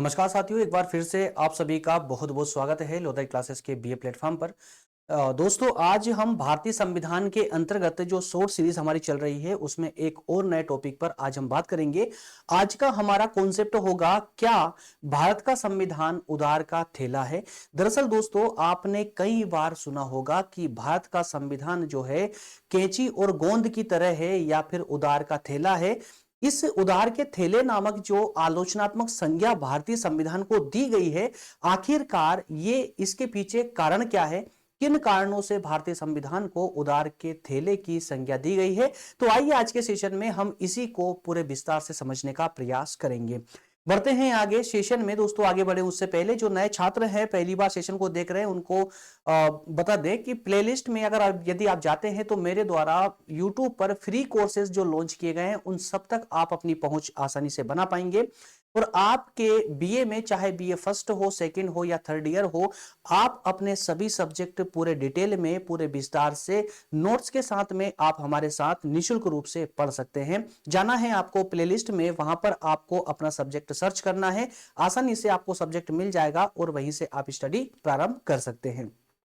नमस्कार साथियों, एक बार फिर से आप सभी का बहुत बहुत स्वागत है लोधई क्लासेस के बीए प्लेटफॉर्म पर। दोस्तों, आज हम भारतीय संविधान के अंतर्गत जो शॉर्ट सीरीज हमारी चल रही है उसमें एक और नए टॉपिक पर आज हम बात करेंगे। आज का हमारा कॉन्सेप्ट होगा, क्या भारत का संविधान उदार का थैला है। दरअसल दोस्तों, आपने कई बार सुना होगा कि भारत का संविधान जो है कैंची और गोंद की तरह है या फिर उदार का थैला है। इस उदार के थैले नामक जो आलोचनात्मक संज्ञा भारतीय संविधान को दी गई है, आखिरकार ये इसके पीछे कारण क्या है, किन कारणों से भारतीय संविधान को उदार के थैले की संज्ञा दी गई है। तो आइए आज के सेशन में हम इसी को पूरे विस्तार से समझने का प्रयास करेंगे। बढ़ते हैं आगे सेशन में। दोस्तों, आगे बढ़े उससे पहले जो नए छात्र हैं, पहली बार सेशन को देख रहे हैं, उनको बता दें कि प्लेलिस्ट में अगर यदि आप जाते हैं तो मेरे द्वारा यूट्यूब पर फ्री कोर्सेज जो लॉन्च किए गए हैं उन सब तक आप अपनी पहुंच आसानी से बना पाएंगे। और आपके बीए में चाहे बीए फर्स्ट हो, सेकंड हो या थर्ड ईयर हो, आप अपने सभी सब्जेक्ट पूरे डिटेल में, पूरे विस्तार से नोट्स के साथ में आप हमारे साथ निशुल्क रूप से पढ़ सकते हैं। जाना है आपको प्लेलिस्ट में, वहां पर आपको अपना सब्जेक्ट सर्च करना है, आसानी से आपको सब्जेक्ट मिल जाएगा और वहीं से आप स्टडी प्रारंभ कर सकते हैं।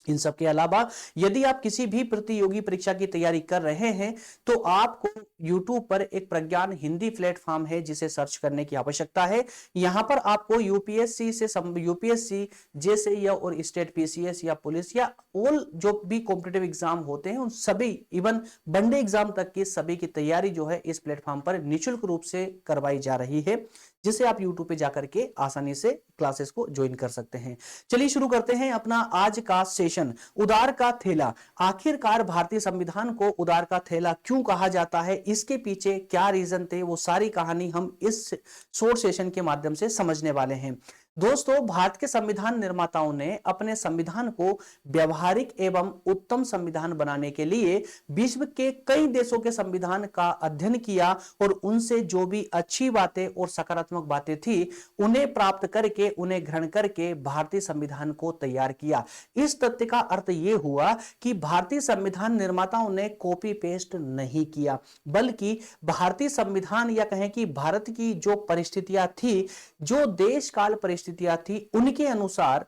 इन सब के अलावा यदि आप किसी भी प्रतियोगी परीक्षा की तैयारी कर रहे हैं तो आपको YouTube पर एक प्रज्ञान हिंदी प्लेटफॉर्म है जिसे सर्च करने की आवश्यकता है। यहां पर आपको यूपीएससी जैसे या और स्टेट पीसीएस या पुलिस या ऑल जो भी कॉम्पिटिटिव एग्जाम होते हैं उन सभी, इवन वनडे एग्जाम तक की सभी की तैयारी जो है इस प्लेटफॉर्म पर निःशुल्क रूप से करवाई जा रही है, जिसे आप YouTube पे जाकर के आसानी से क्लासेस को ज्वाइन कर सकते हैं। चलिए शुरू करते हैं अपना आज का सेशन। उदार का थैला। आखिरकार भारतीय संविधान को उदार का थैला क्यों कहा जाता है, इसके पीछे क्या रीजन थे, वो सारी कहानी हम इस शॉर्ट सेशन के माध्यम से समझने वाले हैं। दोस्तों, भारत के संविधान निर्माताओं ने अपने संविधान को व्यवहारिक एवं उत्तम संविधान बनाने के लिए विश्व के कई देशों के संविधान का अध्ययन किया और उनसे जो भी अच्छी बातें और सकारात्मक बातें थी उन्हें प्राप्त करके, उन्हें ग्रहण करके भारतीय संविधान को तैयार किया। इस तथ्य का अर्थ यह हुआ कि भारतीय संविधान निर्माताओं ने कॉपी पेस्ट नहीं किया, बल्कि भारतीय संविधान या कहें कि भारत की जो परिस्थितियां थी, जो देश काल परिस्थितियां थी, उनके अनुसार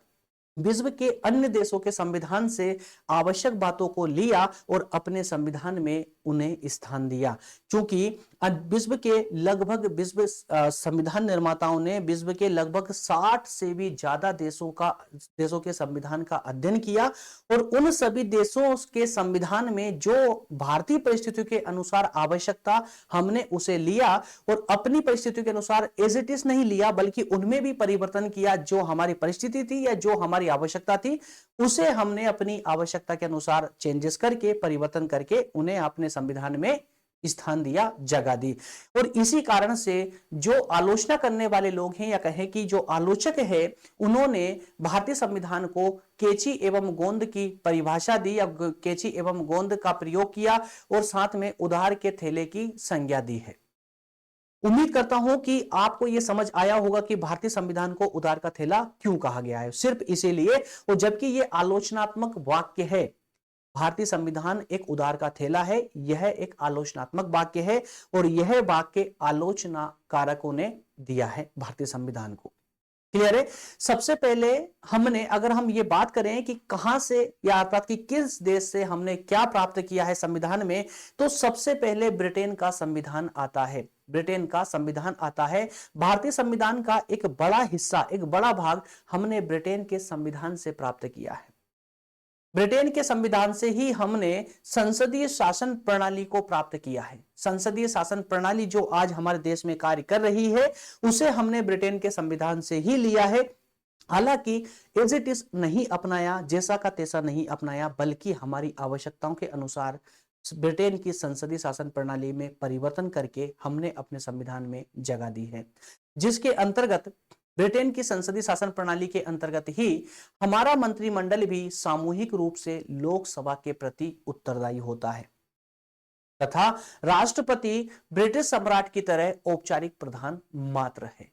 विश्व के अन्य देशों के संविधान से आवश्यक बातों को लिया और अपने संविधान में उन्हें स्थान दिया। क्योंकि विश्व के लगभग संविधान निर्माताओं ने विश्व के लगभग 60 से भी ज्यादा देशों के संविधान का अध्ययन किया और उन सभी देशों के संविधान में जो भारतीय परिस्थितियों के अनुसार आवश्यकता, हमने उसे लिया और अपनी परिस्थितियों के अनुसार एज इट इज नहीं लिया, बल्कि उनमें भी परिवर्तन किया। जो हमारी परिस्थिति थी या जो हमारी आवश्यकता थी उसे हमने अपनी आवश्यकता के अनुसार चेंजेस करके, परिवर्तन करके उन्हें अपने संविधान में स्थान दिया, जगह दी। और इसी कारण से जो आलोचना करने वाले लोग हैं या कहें कि जो आलोचक है, उन्होंने भारतीय संविधान को कैंची एवं गोंद की परिभाषा दी या कैंची एवं गोंद का प्रयोग किया और साथ में उदार के थैले की संज्ञा दी है। उम्मीद करता हूं कि आपको यह समझ आया होगा कि भारतीय संविधान को उदार का थैला क्यों कहा गया है। सिर्फ इसीलिए, और जबकि यह आलोचनात्मक वाक्य है, भारतीय संविधान एक उदार का थैला है, यह एक आलोचनात्मक वाक्य है और यह वाक्य आलोचनाकारकों ने दिया है भारतीय संविधान को। क्लियर है। सबसे पहले अगर हम ये बात करें कि कहां से या अर्थात कि किस देश से हमने क्या प्राप्त किया है संविधान में, तो सबसे पहले ब्रिटेन का संविधान आता है। ब्रिटेन का संविधान आता है। भारतीय संविधान का एक बड़ा हिस्सा, एक बड़ा भाग हमने ब्रिटेन के संविधान से प्राप्त किया है। ब्रिटेन के संविधान से ही हमने संसदीय शासन प्रणाली को प्राप्त किया है। संसदीय शासन प्रणाली जो आज हमारे देश में कार्य कर रही है, उसे हमने ब्रिटेन के संविधान से ही लिया है। हालांकि एज इट इज नहीं अपनाया, जैसा का तैसा नहीं अपनाया, बल्कि हमारी आवश्यकताओं के अनुसार ब्रिटेन की संसदीय शासन प्रणाली में परिवर्तन करके हमने अपने संविधान में जगह दी है, जिसके अंतर्गत ब्रिटेन की संसदीय शासन प्रणाली के अंतर्गत ही हमारा मंत्रिमंडल भी सामूहिक रूप से लोकसभा के प्रति उत्तरदायी होता है तथा राष्ट्रपति ब्रिटिश सम्राट की तरह औपचारिक प्रधान मात्र है।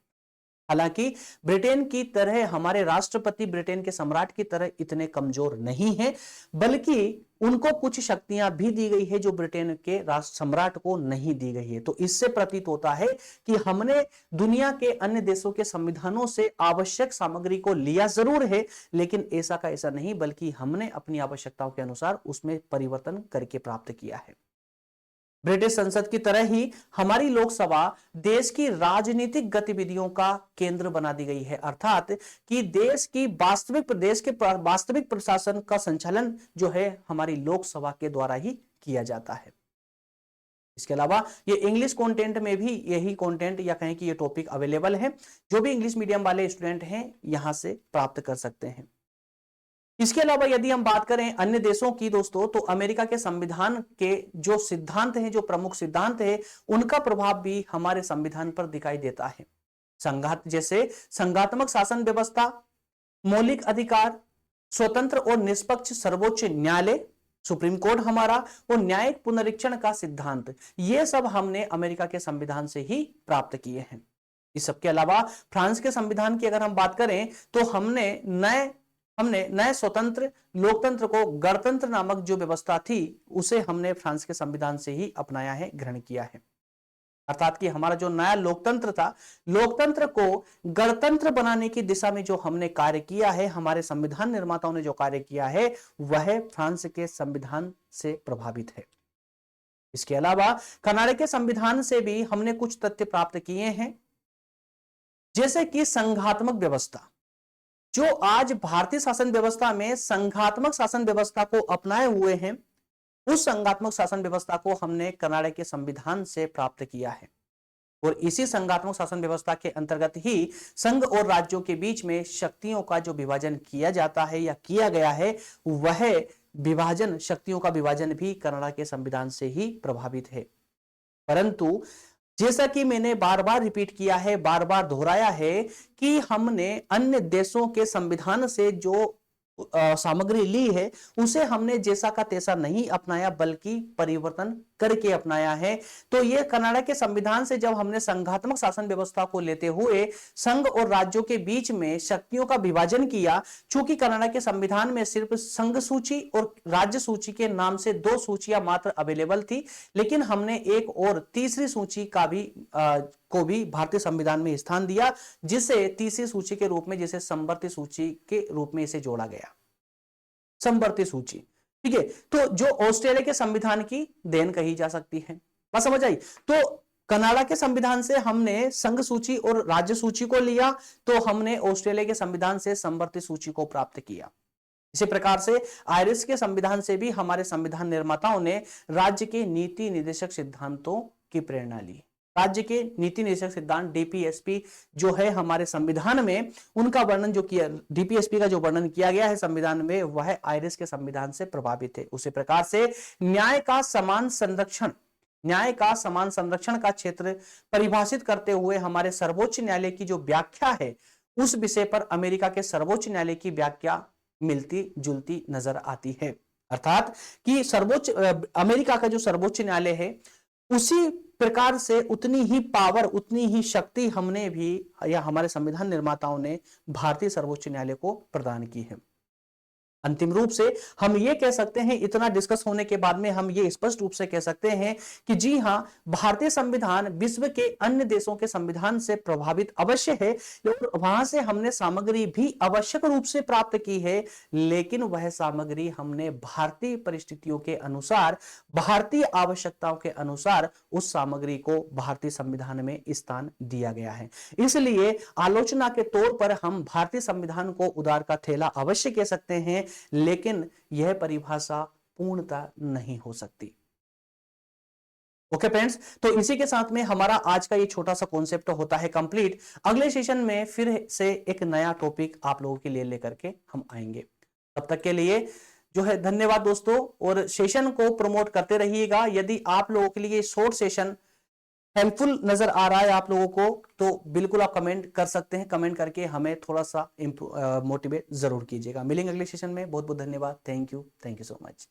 हालांकि ब्रिटेन की तरह हमारे राष्ट्रपति ब्रिटेन के सम्राट की तरह इतने कमजोर नहीं है, बल्कि उनको कुछ शक्तियां भी दी गई है जो ब्रिटेन के राष्ट्र सम्राट को नहीं दी गई है। तो इससे प्रतीत होता है कि हमने दुनिया के अन्य देशों के संविधानों से आवश्यक सामग्री को लिया जरूर है, लेकिन ऐसा का ऐसा नहीं, बल्कि हमने अपनी आवश्यकताओं के अनुसार उसमें परिवर्तन करके प्राप्त किया है। ब्रिटिश संसद की तरह ही हमारी लोकसभा देश की राजनीतिक गतिविधियों का केंद्र बना दी गई है, अर्थात कि देश की वास्तविक प्रशासन का संचालन जो है हमारी लोकसभा के द्वारा ही किया जाता है। इसके अलावा ये इंग्लिश कंटेंट में भी यही कंटेंट या कहें कि ये टॉपिक अवेलेबल है, जो भी इंग्लिश मीडियम वाले स्टूडेंट हैं यहां से प्राप्त कर सकते हैं। इसके अलावा यदि हम बात करें अन्य देशों की दोस्तों, तो अमेरिका के संविधान के जो सिद्धांत हैं, जो प्रमुख सिद्धांत है, उनका प्रभाव भी हमारे संविधान पर दिखाई देता है। जैसे संघात्मक शासन व्यवस्था, मौलिक अधिकार, स्वतंत्र और निष्पक्ष सर्वोच्च न्यायालय, सुप्रीम कोर्ट हमारा, और न्यायिक पुनरीक्षण का सिद्धांत, ये सब हमने अमेरिका के संविधान से ही प्राप्त किए हैं। इस सबके अलावा फ्रांस के संविधान की अगर हम बात करें तो हमने नए स्वतंत्र लोकतंत्र को गणतंत्र नामक जो व्यवस्था थी उसे हमने फ्रांस के संविधान से ही अपनाया है, ग्रहण किया है। अर्थात कि हमारा जो नया लोकतंत्र था, लोकतंत्र को गणतंत्र बनाने की दिशा में जो हमने कार्य किया है, हमारे संविधान निर्माताओं ने जो कार्य किया है, वह फ्रांस के संविधान से प्रभावित है। इसके अलावा कनाडा के संविधान से भी हमने कुछ तथ्य प्राप्त किए हैं, जैसे कि संघात्मक व्यवस्था। जो आज भारतीय शासन व्यवस्था में संघात्मक शासन व्यवस्था को अपनाए हुए हैं, उस संघात्मक शासन व्यवस्था को हमने कनाडा के संविधान से प्राप्त किया है। और इसी संघात्मक शासन व्यवस्था के अंतर्गत ही संघ और राज्यों के बीच में शक्तियों का जो विभाजन किया जाता है या किया गया है, वह विभाजन, शक्तियों का विभाजन भी कनाडा के संविधान से ही प्रभावित है। परंतु जैसा कि मैंने बार बार रिपीट किया है, बार बार दोहराया है कि हमने अन्य देशों के संविधान से जो सामग्री ली है, उसे हमने जैसा का तैसा नहीं अपनाया, बल्कि परिवर्तन करके अपनाया है। तो ये कनाडा के संविधान से जब हमने संघात्मक शासन व्यवस्था को लेते हुए संघ और राज्यों के बीच में शक्तियों का विभाजन किया, चूंकि कनाडा के संविधान में सिर्फ संघ सूची और राज्य सूची के नाम से 2 सूचियां मात्र अवेलेबल थी, लेकिन हमने एक और तीसरी सूची का भी भारतीय संविधान में स्थान दिया, जिसे तीसरी सूची के रूप में, जिसे समवर्ती सूची के रूप में इसे जोड़ा गया, समवर्ती सूची। ठीक है, तो जो ऑस्ट्रेलिया के संविधान की देन कही जा सकती है। बात समझ आई? तो कनाडा के संविधान से हमने संघ सूची और राज्य सूची को लिया, तो हमने ऑस्ट्रेलिया के संविधान से समवर्ती सूची को प्राप्त किया। इसी प्रकार से आयरिश के संविधान से भी हमारे संविधान निर्माताओं ने राज्य के नीति निर्देशक सिद्धांतों की प्रेरणा ली। राज्य के नीति निर्देशक सिद्धांत डीपीएसपी जो है हमारे संविधान में, उनका वर्णन जो किया, डीपीएसपी का जो वर्णन किया गया है संविधान में, वह आयरिश के संविधान से प्रभावित है। उसी प्रकार से न्याय का समान संरक्षण का क्षेत्र परिभाषित करते हुए हमारे सर्वोच्च न्यायालय की जो व्याख्या है, उस विषय पर अमेरिका के सर्वोच्च न्यायालय की व्याख्या मिलती जुलती नजर आती है। अर्थात कि अमेरिका का जो सर्वोच्च न्यायालय है, उसी प्रकार से उतनी ही पावर, उतनी ही शक्ति हमने भी या हमारे संविधान निर्माताओं ने भारतीय सर्वोच्च न्यायालय को प्रदान की है। अंतिम रूप से हम ये कह सकते हैं, इतना डिस्कस होने के बाद में हम ये स्पष्ट रूप से कह सकते हैं कि जी हां, भारतीय संविधान विश्व के अन्य देशों के संविधान से प्रभावित अवश्य है, और वहां से हमने सामग्री भी आवश्यक रूप से प्राप्त की है, लेकिन वह सामग्री हमने भारतीय परिस्थितियों के अनुसार, भारतीय आवश्यकताओं के अनुसार उस सामग्री को भारतीय संविधान में स्थान दिया गया है। इसलिए आलोचना के तौर पर हम भारतीय संविधान को उदार का थैला अवश्य कह सकते हैं, लेकिन यह परिभाषा पूर्णता नहीं हो सकती। ओके फ्रेंड्स, तो इसी के साथ में हमारा आज का ये छोटा सा कॉन्सेप्ट होता है कंप्लीट। अगले सेशन में फिर से एक नया टॉपिक आप लोगों के लिए लेकर के हम आएंगे। तब तक के लिए जो है धन्यवाद दोस्तों, और सेशन को प्रमोट करते रहिएगा। यदि आप लोगों के लिए शॉर्ट सेशन हेल्पफुल नजर आ रहा है आप लोगों को, तो बिल्कुल आप कमेंट कर सकते हैं। कमेंट करके हमें थोड़ा सा मोटिवेट जरूर कीजिएगा। मिलेंगे अगले सेशन में। बहुत बहुत धन्यवाद। Thank you so much.